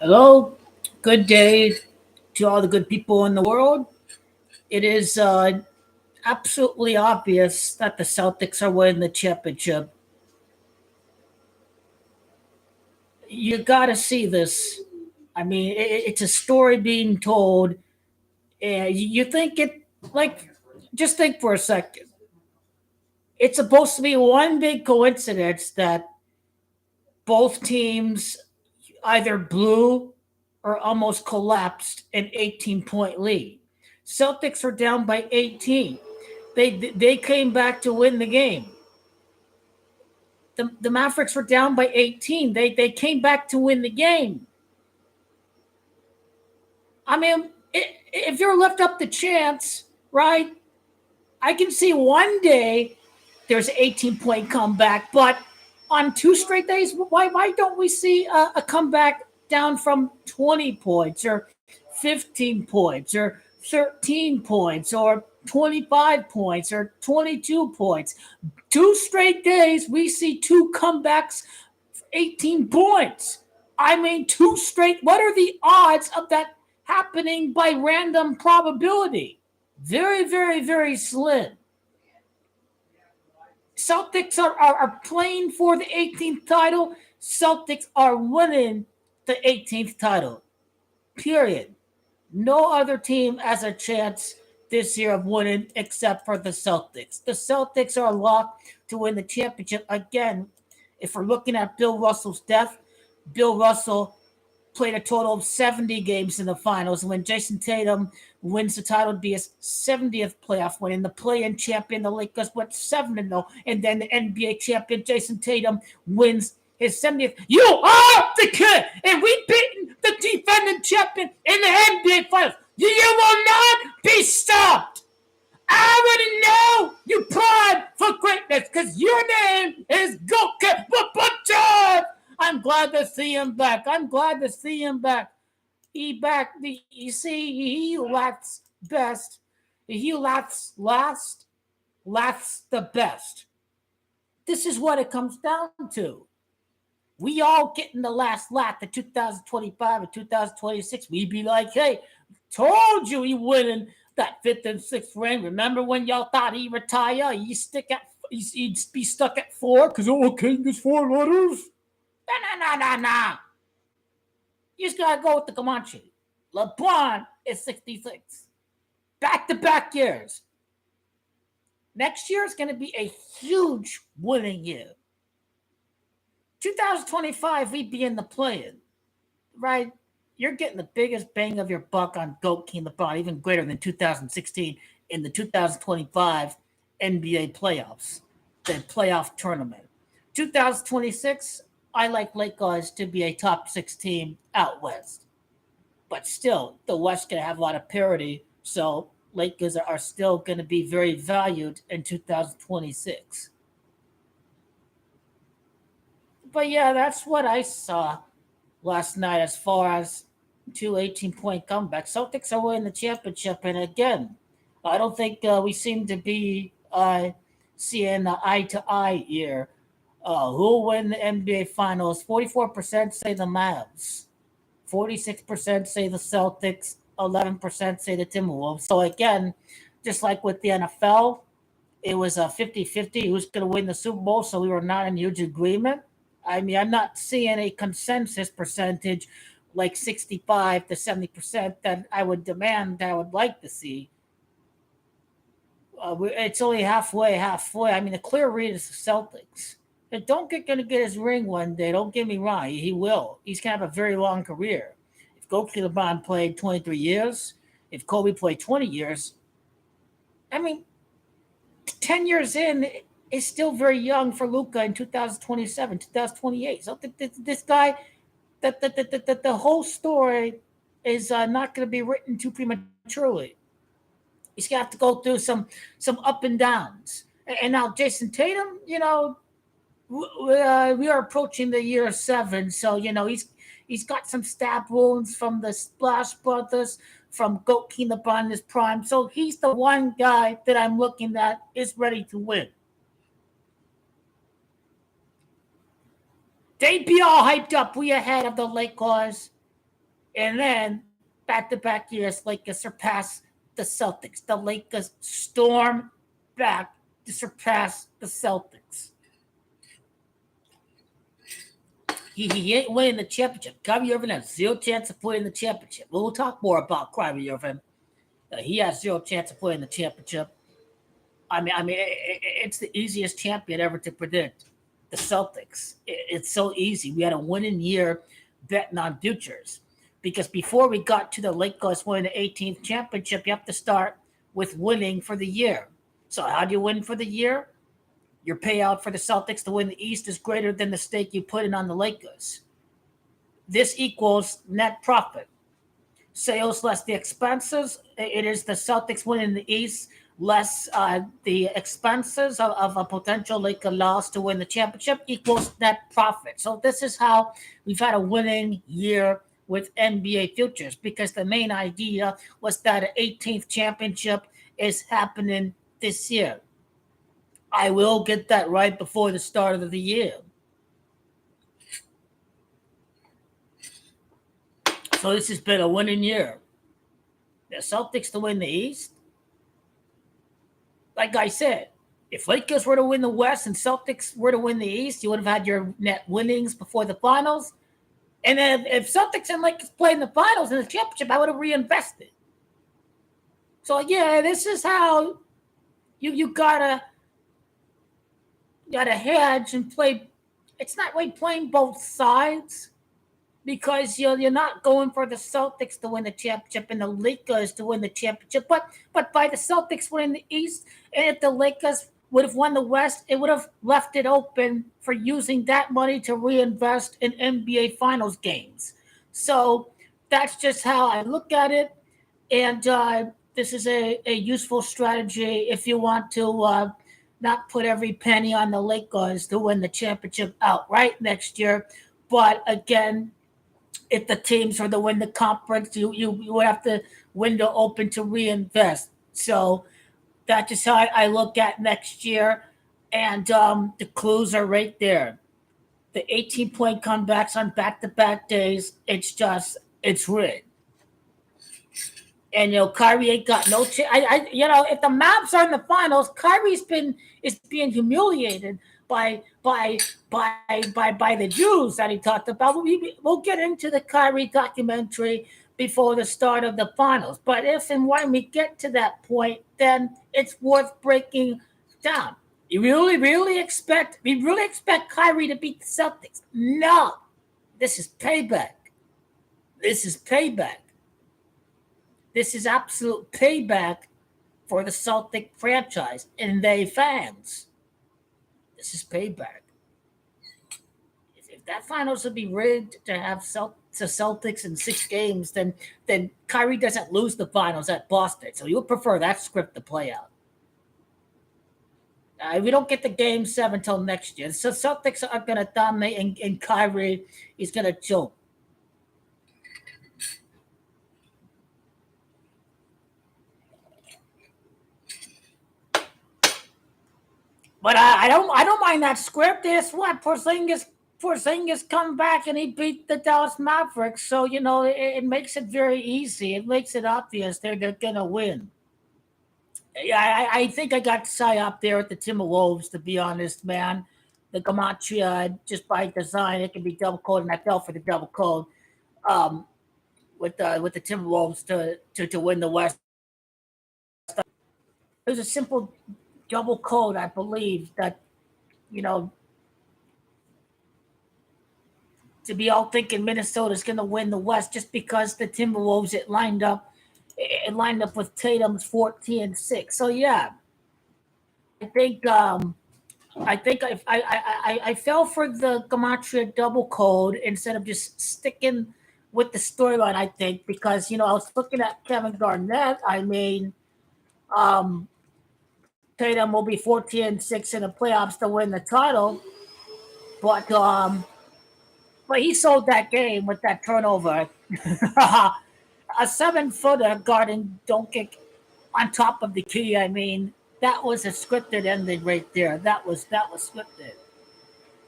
Hello, good day to all the good people in the world. It is absolutely obvious that the Celtics are winning the championship. You got to see this. I mean, it's a story being told. And you think it, like, just think for a second. It's supposed to be one big coincidence that both teams either blew or almost collapsed an 18-point lead. Celtics were down by 18. They came back to win the game. The Mavericks were down by 18. They came back to win the game. I mean, if you're left up the chance, right? I can see one day there's an 18-point comeback, but on two straight days, why don't we see a comeback down from 20 points or 15 points or 13 points or 25 points or 22 points? Two straight days, we see two comebacks for 18 points. I mean, two straight. What are the odds of that happening by random probability? Very, very, very slim. Celtics are playing for the 18th title. Celtics are winning the 18th title. Period. No other team has a chance this year of winning except for the Celtics. The Celtics are locked to win the championship again. If we're looking at Bill Russell's death, Bill Russell played a total of 70 games in the finals. And when Jason Tatum wins the title, it'd be his 70th playoff win. And the play-in champion, the Lakers, went 7-0. And then the NBA champion, Jason Tatum, wins his 70th. You are the kid! And we beaten the defending champion in the NBA finals. You will not be stopped! I already know you pride for greatness because your name is Goke Butcher. I'm glad to see him back. I'm glad to see him back. You see, he laughs best. He laughs the best. This is what it comes down to. We all get in the last lap the 2025 and 2026. We be like, hey, told you he winning that fifth and sixth ring. Remember when y'all thought he retire? He'd be stuck at four because king is four letters. Nah. You just gotta go with the Comanche. LeBron is 66. Back-to-back years. Next year is going to be a huge winning year. 2025, we'd be in the play-in, right? You're getting the biggest bang of your buck on GOAT King LeBron, even greater than 2016 in the 2025 NBA playoffs, the playoff tournament. 2026, I like Lakers to be a top six team out west. But still, the West going to have a lot of parity, so Lakers are still going to be very valued in 2026. But yeah, that's what I saw last night as far as two 18-point comebacks. Celtics are winning the championship, and again, I don't think we seem to be seeing eye to eye here. Who will win the NBA Finals? 44% say the Mavs, 46% say the Celtics, 11% say the Timberwolves. So again, just like with the NFL, it was a 50-50 who's going to win the Super Bowl, so we were not in huge agreement. I mean, I'm not seeing a consensus percentage like 65 to 70% that I would demand that I would like to see. It's only halfway. I mean, the clear read is the Celtics. And don't going to get his ring one day. Don't get me wrong. He will. He's going to have a very long career. If Goki LeBron played 23 years, if Kobe played 20 years, I mean, 10 years in is still very young for Luka in 2027, 2028. So this guy, the whole story is not going to be written too prematurely. He's going to have to go through some up and downs. And now Jason Tatum, we are approaching the year seven, so he's got some stab wounds from the Splash Brothers, from Goat King LeBron in his prime. So he's the one guy that I'm looking at is ready to win. They'd be all hyped up. We ahead of the Lakers. And then back-to-back years, Lakers surpass the Celtics. The Lakers storm back to surpass the Celtics. He ain't winning the championship. Kyrie Irving has zero chance of playing the championship. We'll talk more about Kyrie Irving. He has zero chance of playing the championship. It's the easiest champion ever to predict. The Celtics. It's so easy. We had a winning year betting on futures because before we got to the Lakers winning the 18th championship, you have to start with winning for the year. So how do you win for the year? Your payout for the Celtics to win the East is greater than the stake you put in on the Lakers. This equals net profit. Sales less the expenses. It is the Celtics winning the East less the expenses of a potential Laker loss to win the championship equals net profit. So this is how we've had a winning year with NBA futures because the main idea was that an 18th championship is happening this year. I will get that right before the start of the year. So this has been a winning year. The Celtics to win the East. Like I said, if Lakers were to win the West and Celtics were to win the East, you would have had your net winnings before the finals. And then if Celtics and Lakers played in the finals in the championship, I would have reinvested. So yeah, this is how you gotta hedge and play. It's not like playing both sides because you're not going for the Celtics to win the championship and the Lakers to win the championship. But by the Celtics winning the East, and if the Lakers would have won the West, it would have left it open for using that money to reinvest in NBA Finals games. So that's just how I look at it, and this is a useful strategy if you want to. Not put every penny on the Lakers to win the championship outright next year. But again, if the teams are to win the conference, you would have the window open to reinvest. So that's just how I look at next year. And the clues are right there. The 18-point comebacks on back-to-back days, it's rigged. And Kyrie ain't got no chance. If the Mavs are in the finals, is being humiliated by the Jews that he talked about. We'll get into the Kyrie documentary before the start of the finals. But if and when we get to that point, then it's worth breaking down. We really expect Kyrie to beat the Celtics? No. This is payback. This is payback. This is absolute payback for the Celtic franchise and they fans. This is payback. If that finals would be rigged to have the Celtics in 6 games, then Kyrie doesn't lose the finals at Boston. So you would prefer that script to play out. We don't get the game 7 till next year. So Celtics are going to dominate, and Kyrie is going to choke. But I don't mind that script. Guess what? Porzingis come back and he beat the Dallas Mavericks. So it makes it very easy. It makes it obvious they're gonna win. Yeah, I think I got Psy up there at the Timberwolves. To be honest, man, the Gematria just by design it can be double code, and I fell for the double code um, with the Timberwolves to win the West. It was a simple double code, I believe, that you know to be all thinking Minnesota's going to win the West just because the Timberwolves it lined up with Tatum's 14-6. So yeah, I think I fell for the Gematria double code instead of just sticking with the storyline. I think because I was looking at Kevin Garnett. I mean, um, Tatum will be 14-6 in the playoffs to win the title, but he sold that game with that turnover. A 7-footer guarding Doncic on top of the key. I mean, that was a scripted ending right there. That was scripted.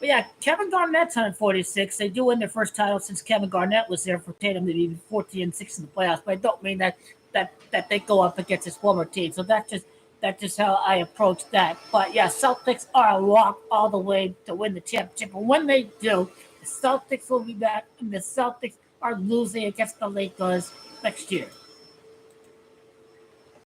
But yeah, Kevin Garnett's 146. They do win their first title since Kevin Garnett was there for Tatum to be 14-6 in the playoffs. But I don't mean that they go up against his former team. So that's just how I approach that. But yeah, Celtics are a lock all the way to win the championship. And when they do, the Celtics will be back, and the Celtics are losing against the Lakers next year.